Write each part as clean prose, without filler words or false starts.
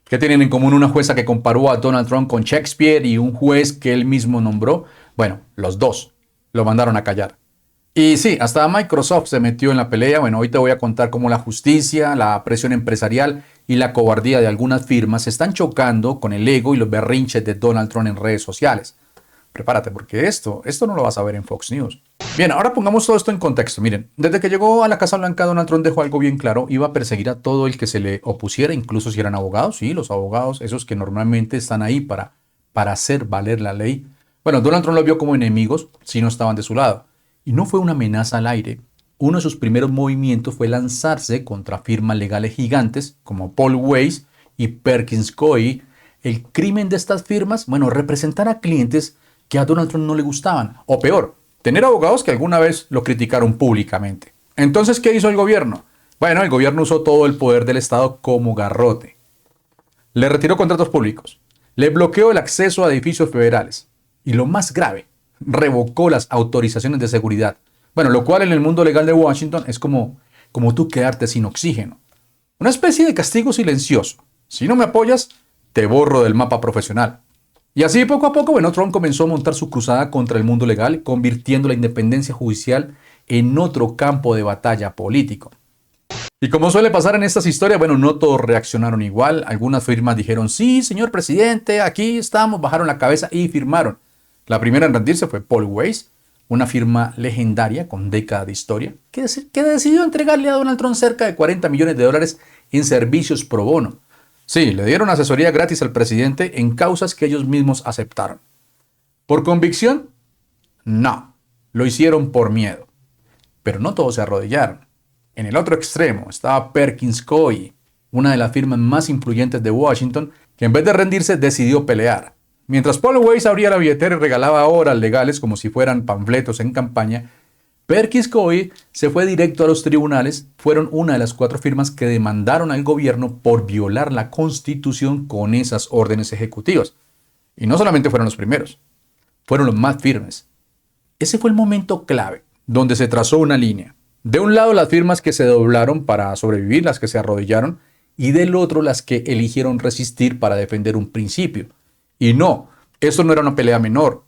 ¿Qué tienen en común una jueza que comparó a Donald Trump con Shakespeare y un juez que él mismo nombró? Bueno, los dos lo mandaron a callar. Y sí, hasta Microsoft se metió en la pelea. Bueno, hoy te voy a contar cómo la justicia, la presión empresarial y la cobardía de algunas firmas se están chocando con el ego y los berrinches de Donald Trump en redes sociales. Prepárate, porque esto no lo vas a ver en Fox News. Bien, ahora pongamos todo esto en contexto. Miren, desde que llegó a la Casa Blanca, Donald Trump dejó algo bien claro. Iba a perseguir a todo el que se le opusiera, incluso si eran abogados. Sí, los abogados, esos que normalmente están ahí para hacer valer la ley. Bueno, Donald Trump los vio como enemigos si no estaban de su lado. Y no fue una amenaza al aire. Uno de sus primeros movimientos fue lanzarse contra firmas legales gigantes como Paul Weiss y Perkins Coie. El crimen de estas firmas, bueno, representar a clientes que a Donald Trump no le gustaban. O peor, tener abogados que alguna vez lo criticaron públicamente. Entonces, ¿qué hizo el gobierno? Bueno, el gobierno usó todo el poder del Estado como garrote. Le retiró contratos públicos. Le bloqueó el acceso a edificios federales. Y lo más grave, revocó las autorizaciones de seguridad. Bueno, lo cual en el mundo legal de Washington es como tú quedarte sin oxígeno. Una especie de castigo silencioso. Si no me apoyas, te borro del mapa profesional. Y así poco a poco, bueno, Trump comenzó a montar su cruzada contra el mundo legal, convirtiendo la independencia judicial en otro campo de batalla político. Y como suele pasar en estas historias, bueno, no todos reaccionaron igual. Algunas firmas dijeron, sí, señor presidente, aquí estamos, bajaron la cabeza y firmaron. La primera en rendirse fue Paul Weiss, una firma legendaria con décadas de historia, que decidió entregarle a Donald Trump cerca de 40 millones de dólares en servicios pro bono. Sí, le dieron asesoría gratis al presidente en causas que ellos mismos aceptaron. ¿Por convicción? No, lo hicieron por miedo. Pero no todos se arrodillaron. En el otro extremo estaba Perkins Coie, una de las firmas más influyentes de Washington, que en vez de rendirse decidió pelear. Mientras Paul Weiss abría la billetera y regalaba horas legales como si fueran panfletos en campaña, Perkins Coie se fue directo a los tribunales. Fueron una de las 4 firmas que demandaron al gobierno por violar la Constitución con esas órdenes ejecutivas. Y no solamente fueron los primeros, fueron los más firmes. Ese fue el momento clave, donde se trazó una línea. De un lado las firmas que se doblaron para sobrevivir, las que se arrodillaron, y del otro las que eligieron resistir para defender un principio. Y no, esto no era una pelea menor.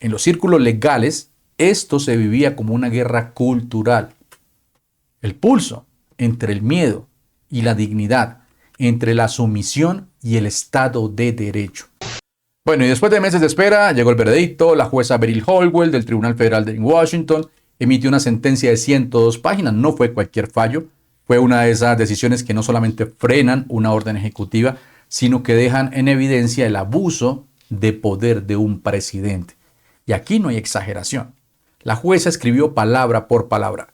En los círculos legales, esto se vivía como una guerra cultural. El pulso entre el miedo y la dignidad, entre la sumisión y el Estado de Derecho. Bueno, y después de meses de espera, llegó el veredicto. La jueza Beryl Hallwell del Tribunal Federal de Washington emitió una sentencia de 102 páginas. No fue cualquier fallo. Fue una de esas decisiones que no solamente frenan una orden ejecutiva, sino que dejan en evidencia el abuso de poder de un presidente. Y aquí no hay exageración. La jueza escribió palabra por palabra.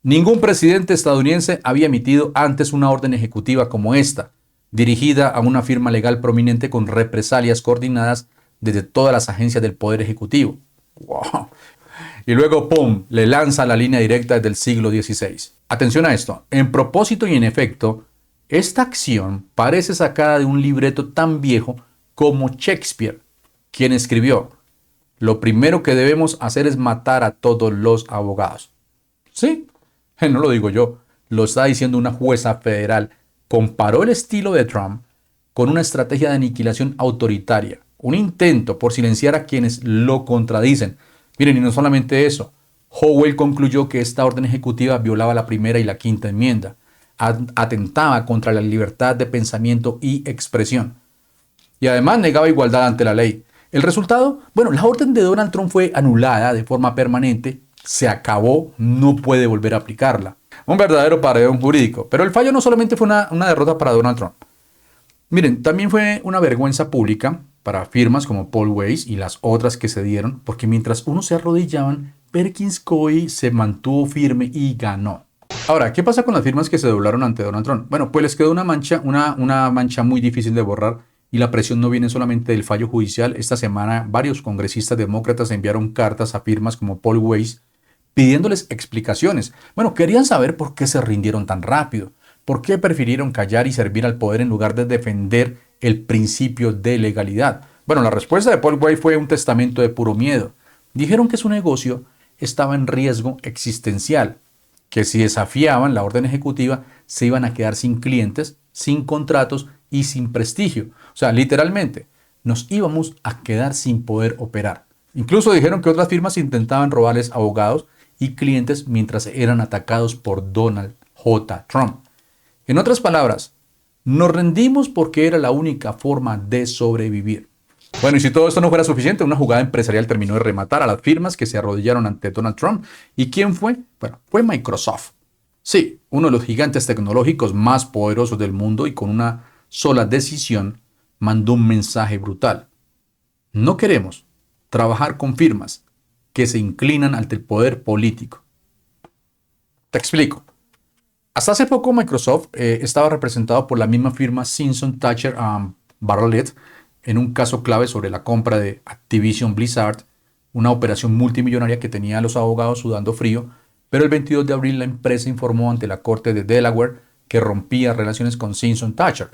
Ningún presidente estadounidense había emitido antes una orden ejecutiva como esta, dirigida a una firma legal prominente con represalias coordinadas desde todas las agencias del Poder Ejecutivo. ¡Wow! Y luego, ¡pum!, le lanza la línea directa desde el siglo XVI. Atención a esto. En propósito y en efecto, esta acción parece sacada de un libreto tan viejo como Shakespeare, quien escribió: lo primero que debemos hacer es matar a todos los abogados. Sí, no lo digo yo, lo está diciendo una jueza federal. Comparó el estilo de Trump con una estrategia de aniquilación autoritaria, un intento por silenciar a quienes lo contradicen. Miren, y no solamente eso, Howell concluyó que esta orden ejecutiva violaba la primera y la quinta enmienda, atentaba contra la libertad de pensamiento y expresión, y además negaba igualdad ante la ley. El resultado, bueno, la orden de Donald Trump fue anulada de forma permanente, se acabó, no puede volver a aplicarla. Un verdadero paredón jurídico. Pero el fallo no solamente fue una derrota para Donald Trump. Miren, también fue una vergüenza pública para firmas como Paul Weiss y las otras que se dieron, porque mientras unos se arrodillaban, Perkins Coie se mantuvo firme y ganó. Ahora, ¿qué pasa con las firmas que se doblaron ante Donald Trump? Bueno, pues les quedó una mancha muy difícil de borrar, y la presión no viene solamente del fallo judicial. Esta semana varios congresistas demócratas enviaron cartas a firmas como Paul Weiss pidiéndoles explicaciones. Bueno, querían saber por qué se rindieron tan rápido, por qué prefirieron callar y servir al poder en lugar de defender el principio de legalidad. Bueno, la respuesta de Paul Weiss fue un testamento de puro miedo. Dijeron que su negocio estaba en riesgo existencial, que si desafiaban la orden ejecutiva se iban a quedar sin clientes, sin contratos y sin prestigio. O sea, literalmente, nos íbamos a quedar sin poder operar. Incluso dijeron que otras firmas intentaban robarles abogados y clientes mientras eran atacados por Donald J. Trump. En otras palabras, nos rendimos porque era la única forma de sobrevivir. Bueno, y si todo esto no fuera suficiente, una jugada empresarial terminó de rematar a las firmas que se arrodillaron ante Donald Trump. ¿Y quién fue? Bueno, fue Microsoft. Sí, uno de los gigantes tecnológicos más poderosos del mundo y con una sola decisión mandó un mensaje brutal. No queremos trabajar con firmas que se inclinan ante el poder político. Te explico. Hasta hace poco Microsoft estaba representado por la misma firma Simpson Thacher Bartlett en un caso clave sobre la compra de Activision Blizzard, una operación multimillonaria que tenía a los abogados sudando frío, pero el 22 de abril la empresa informó ante la Corte de Delaware que rompía relaciones con Simpson Thacher.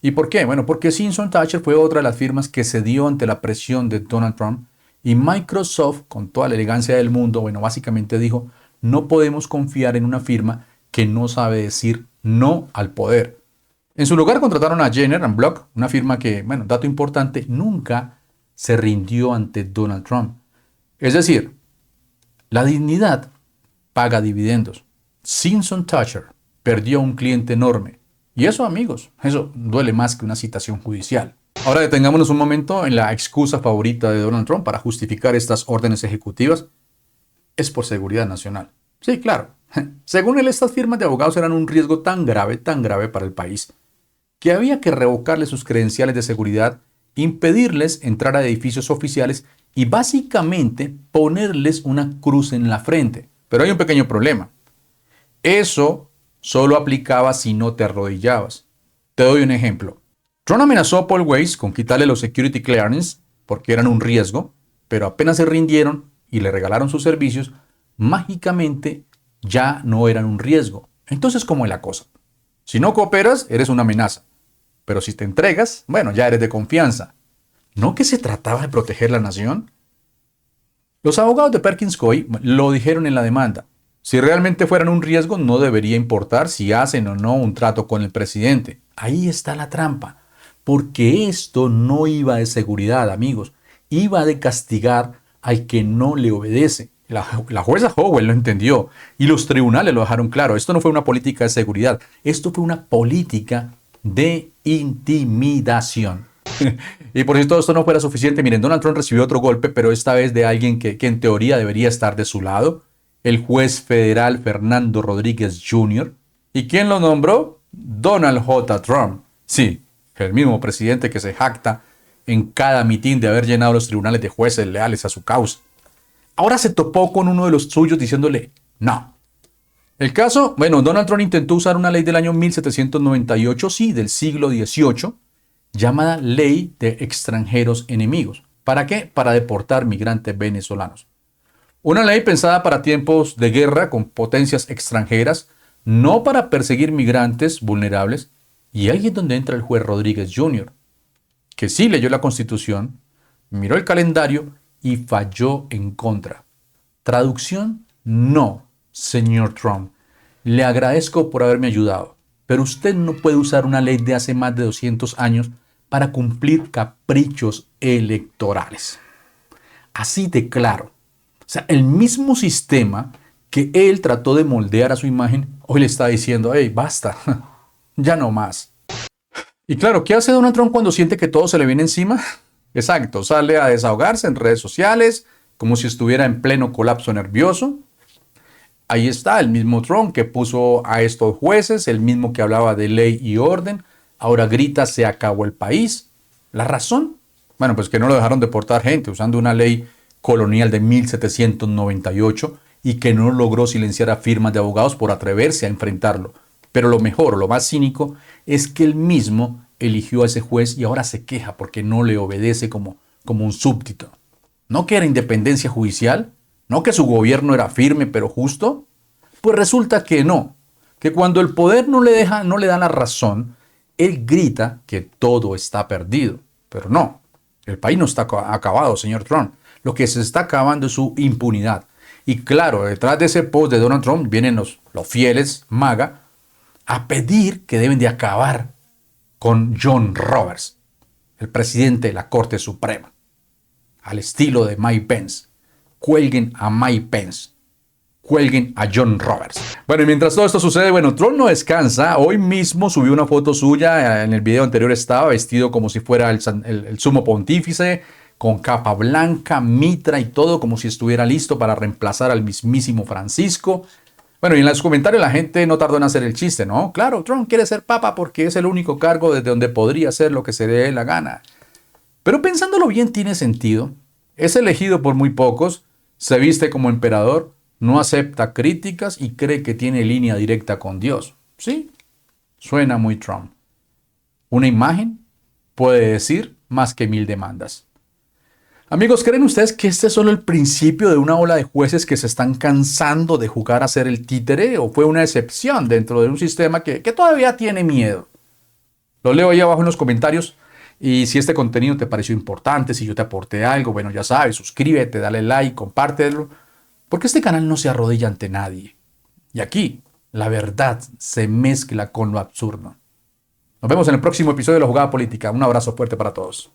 ¿Y por qué? Bueno, porque Simpson Thacher fue otra de las firmas que cedió ante la presión de Donald Trump y Microsoft, con toda la elegancia del mundo, bueno, básicamente dijo, no podemos confiar en una firma que no sabe decir no al poder. En su lugar contrataron a Jenner & Block, una firma que, bueno, dato importante, nunca se rindió ante Donald Trump. Es decir, la dignidad paga dividendos. Simpson Thacher perdió un cliente enorme. Y eso, amigos, eso duele más que una citación judicial. Ahora detengámonos un momento en la excusa favorita de Donald Trump para justificar estas órdenes ejecutivas. Es por seguridad nacional. Sí, claro. Según él, estas firmas de abogados eran un riesgo tan grave para el país, que había que revocarles sus credenciales de seguridad, impedirles entrar a edificios oficiales y básicamente ponerles una cruz en la frente. Pero hay un pequeño problema. Eso solo aplicaba si no te arrodillabas. Te doy un ejemplo. Trump amenazó a Paul Weiss con quitarle los security clearance porque eran un riesgo, pero apenas se rindieron y le regalaron sus servicios, mágicamente ya no eran un riesgo. Entonces, ¿cómo es la cosa? Si no cooperas, eres una amenaza. Pero si te entregas, bueno, ya eres de confianza. ¿No que se trataba de proteger la nación? Los abogados de Perkins Coie lo dijeron en la demanda. Si realmente fueran un riesgo, no debería importar si hacen o no un trato con el presidente. Ahí está la trampa. Porque esto no iba de seguridad, amigos. Iba de castigar al que no le obedece. La jueza Howell lo entendió y los tribunales lo dejaron claro. Esto no fue una política de seguridad. Esto fue una política de intimidación. Y por si todo esto no fuera suficiente, miren, Donald Trump recibió otro golpe, pero esta vez de alguien que en teoría debería estar de su lado. El juez federal Fernando Rodríguez Jr. ¿Y quién lo nombró? Donald J. Trump. Sí, el mismo presidente que se jacta en cada mitin de haber llenado los tribunales de jueces leales a su causa. Ahora se topó con uno de los suyos diciéndole no. El caso, bueno, Donald Trump intentó usar una ley del año 1798, sí, del siglo XVIII, llamada Ley de Extranjeros Enemigos. ¿Para qué? Para deportar migrantes venezolanos. Una ley pensada para tiempos de guerra con potencias extranjeras, no para perseguir migrantes vulnerables. Y ahí es donde entra el juez Rodríguez Jr., que sí leyó la Constitución, miró el calendario y falló en contra. Traducción: no, señor Trump. Le agradezco por haberme ayudado, pero usted no puede usar una ley de hace más de 200 años para cumplir caprichos electorales. Así de claro. O sea, el mismo sistema que él trató de moldear a su imagen, hoy le está diciendo, hey, basta, ya no más. Y claro, ¿qué hace Donald Trump cuando siente que todo se le viene encima? Exacto, sale a desahogarse en redes sociales, como si estuviera en pleno colapso nervioso. Ahí está el mismo Trump que puso a estos jueces, el mismo que hablaba de ley y orden, ahora grita, se acabó el país. ¿La razón? Bueno, pues que no lo dejaron deportar gente usando una ley colonial de 1798 y que no logró silenciar a firmas de abogados por atreverse a enfrentarlo. Pero lo mejor, lo más cínico, es que él mismo eligió a ese juez y ahora se queja porque no le obedece como un súbdito. ¿No que era independencia judicial? ¿No que su gobierno era firme pero justo? Pues resulta que no, que cuando el poder no le da la razón, él grita que todo está perdido. Pero no, el país no está acabado, señor Trump. Lo que se está acabando es su impunidad. Y claro, detrás de ese post de Donald Trump vienen los fieles MAGA a pedir que deben de acabar con John Roberts, el presidente de la Corte Suprema, al estilo de Mike Pence. Cuelguen a Mike Pence. Cuelguen a John Roberts. Bueno, y mientras todo esto sucede, bueno, Trump no descansa. Hoy mismo subió una foto suya. En el video anterior estaba vestido como si fuera el sumo pontífice, con capa blanca, mitra y todo, como si estuviera listo para reemplazar al mismísimo Francisco. Bueno, y en los comentarios la gente no tardó en hacer el chiste, ¿no? Claro, Trump quiere ser papa porque es el único cargo desde donde podría hacer lo que se le dé la gana. Pero pensándolo bien, tiene sentido. Es elegido por muy pocos, se viste como emperador, no acepta críticas y cree que tiene línea directa con Dios. Sí, suena muy Trump. Una imagen puede decir más que 1000 demandas. Amigos, ¿creen ustedes que este es solo el principio de una ola de jueces que se están cansando de jugar a ser el títere o fue una excepción dentro de un sistema que todavía tiene miedo? Lo leo ahí abajo en los comentarios y si este contenido te pareció importante, si yo te aporté algo, bueno, ya sabes, suscríbete, dale like, compártelo, porque este canal no se arrodilla ante nadie. Y aquí la verdad se mezcla con lo absurdo. Nos vemos en el próximo episodio de La Jugada Política. Un abrazo fuerte para todos.